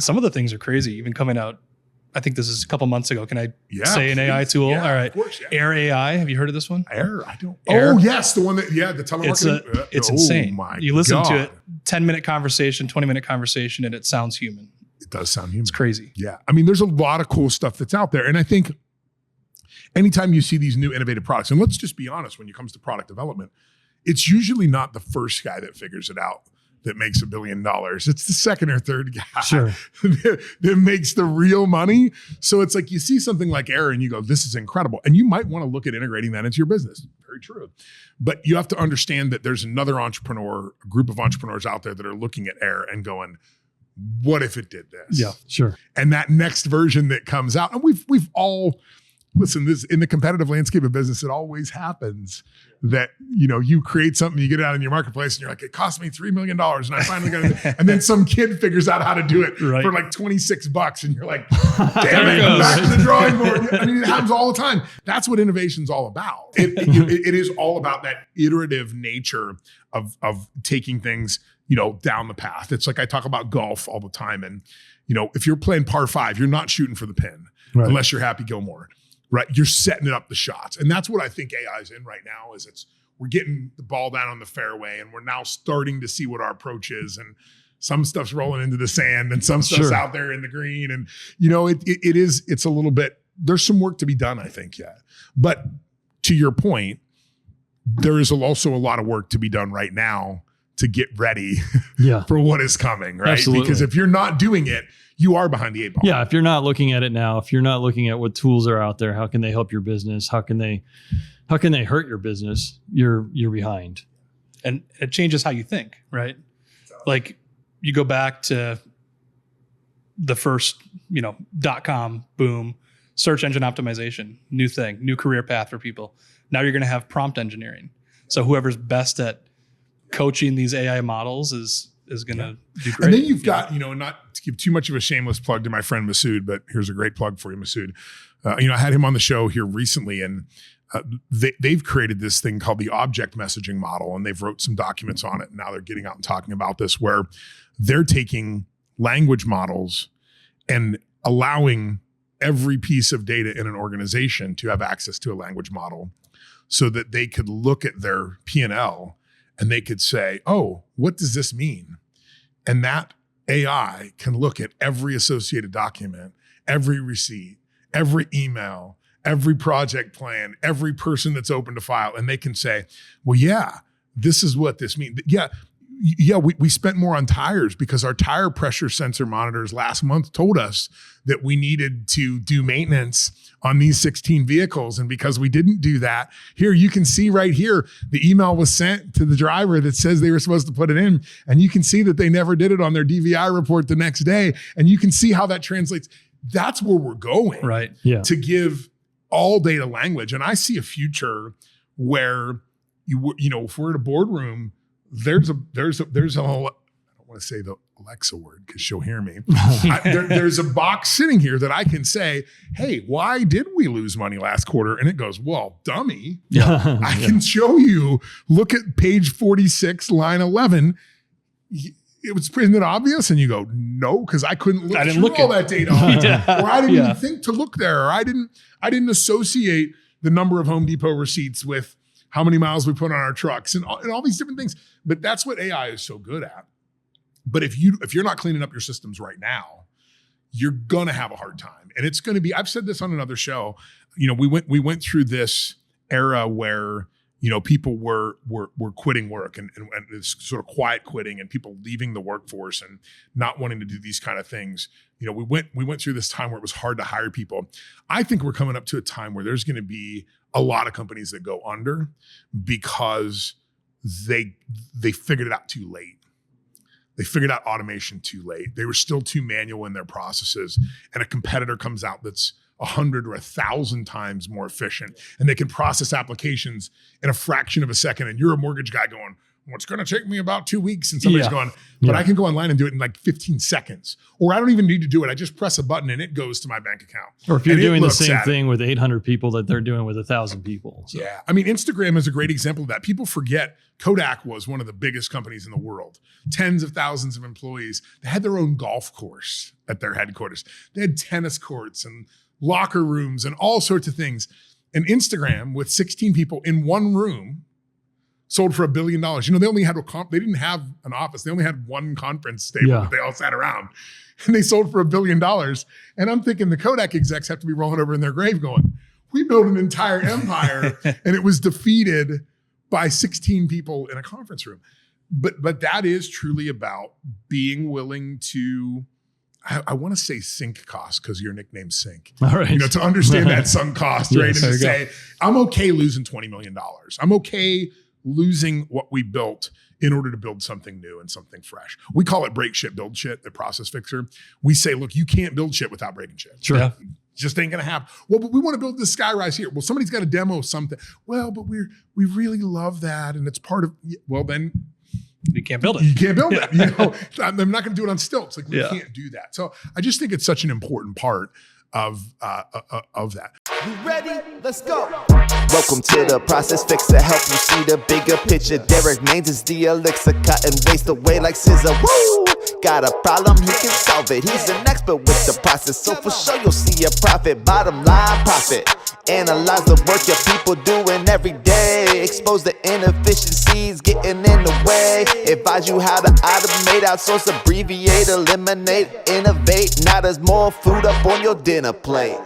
some of the things are crazy, even coming out. I think this is a couple months ago. Can I say an AI tool? Yeah, all right. Of course, yeah. Air AI. Have you heard of this one? Air? I don't. Air. Oh, yes. The one that, the telemarketing. It's insane. You listen to it, 10-minute conversation, 20-minute conversation, and it sounds human. It does sound human. It's crazy. Yeah. I mean, there's a lot of cool stuff that's out there. And I think anytime you see these new innovative products, and let's just be honest, when it comes to product development, it's usually not the first guy that figures it out that makes $1 billion. It's the second or third guy that makes the real money. So it's like you see something like Air and you go, this is incredible. And you might want to look at integrating that into your business. Very true. But you have to understand that there's another entrepreneur, a group of entrepreneurs out there that are looking at Air and going, what if it did this? Yeah, sure. And that next version that comes out, and we've all, listen, this in the competitive landscape of business, it always happens that, you create something, you get it out in your marketplace and you're like, it cost me $3 million. And I finally got it. And then some kid figures out how to do it for like $26. And you're like, damn it, back to the drawing board. I mean, it happens all the time. That's what innovation's all about. It is all about that iterative nature of taking things, down the path. It's like I talk about golf all the time. And, if you're playing par 5, you're not shooting for the pin unless you're Happy Gilmore. Right, you're setting it up the shots, and that's what I think AI is in right now. Is we're getting the ball down on the fairway, and we're now starting to see what our approach is, and some stuff's rolling into the sand, and some stuff's out there in the green, and it's a little bit. There's some work to be done, I think, but to your point, there is also a lot of work to be done right now to get ready for what is coming, right? Absolutely. Because if you're not doing it, you are behind the 8 ball. Yeah, if you're not looking at it now, if you're not looking at what tools are out there, how can they help your business? How can they hurt your business? You're behind. And it changes how you think, right? Like you go back to the first, .com boom, search engine optimization, new thing, new career path for people. Now you're going to have prompt engineering. So whoever's best at coaching these AI models is going to do great. And then you've got, not to give too much of a shameless plug to my friend Masood, but here's a great plug for you, Masood. I had him on the show here recently, and they've created this thing called the object messaging model, and they've wrote some documents on it. And now they're getting out and talking about this, where they're taking language models and allowing every piece of data in an organization to have access to a language model so that they could look at their P&L and they could say, oh, what does this mean? And that AI can look at every associated document, every receipt, every email, every project plan, every person that's opened a file, and they can say, well, yeah, this is what this means. Yeah, we spent more on tires because our tire pressure sensor monitors last month told us that we needed to do maintenance on these 16 vehicles. And because we didn't do that, here you can see right here, the email was sent to the driver that says they were supposed to put it in. And you can see that they never did it on their DVI report the next day. And you can see how that translates. That's where we're going, right? Yeah. To give all data language. And I see a future where if we're in a boardroom, there's a I don't want to say the Alexa word because she'll hear me. There's a box sitting here that I can say, hey, why did we lose money last quarter? And it goes, well, dummy. I can show you, look at page 46, line 11. It was pretty obvious. And you go, no, because I couldn't look through all that data. Or I didn't even think to look there. Or I didn't associate the number of Home Depot receipts with how many miles we put on our trucks and all these different things. But that's what AI is so good at. But if you're not cleaning up your systems right now, you're going to have a hard time. And it's going to be, I've said this on another show, we went through this era where, people were quitting work and this sort of quiet quitting and people leaving the workforce and not wanting to do these kind of things. We went through this time where it was hard to hire people. I think we're coming up to a time where there's going to be a lot of companies that go under because they figured it out too late. They figured out automation too late. They were still too manual in their processes, and a competitor comes out that's 100 or 1,000 times more efficient, and they can process applications in a fraction of a second. And you're a mortgage guy going, well, it's going to take me about 2 weeks. And somebody's Yeah. going, but I can go online and do it in like 15 seconds. Or I don't even need to do it. I just press a button and it goes to my bank account. Or if you're And it doing the looks same at it. thing with 800 people that they're doing with 1,000 people. So. Yeah. I mean, Instagram is a great example of that. People forget Kodak was one of the biggest companies in the world. Tens of thousands of employees. They had their own golf course at their headquarters. They had tennis courts and locker rooms and all sorts of things. And Instagram, with 16 people in one room, sold for $1 billion. You know, they only had they didn't have an office. They only had one conference table that they all sat around. And they sold for $1 billion. And I'm thinking the Kodak execs have to be rolling over in their grave going, we built an entire empire and it was defeated by 16 people in a conference room. But that is truly about being willing to, I want to say sink cost because your nickname's Sink. All right. You know, to understand that sunk cost, right? Yes, And to say, I'm okay losing $20 million. I'm okay losing what we built in order to build something new and something fresh. We call it break shit, build shit, the process fixer. We say, look, you can't build shit without breaking shit. Sure. Yeah. Just ain't gonna happen. Well, but we want to build this skyrise here. Well, somebody's got to demo something. Well, but we really love that. And it's part of, well, then You can't build it. you can't build it. You know, I'm not going to do it on stilts. Like we Yeah. can't do that. So I just think it's such an important part of that. You ready? Let's go. Welcome to the process fixer. Help you see the bigger picture. Derrick Maines is the elixir. Cutting waste away like scissor. Woo! Got a problem, he can solve it. He's an expert with the process. So for sure you'll see a profit. Bottom line profit. Analyze the work your people doing every day. Expose the inefficiencies getting in the way. Advise you how to automate, outsource, abbreviate, eliminate, innovate. Now there's more food up on your dinner plate.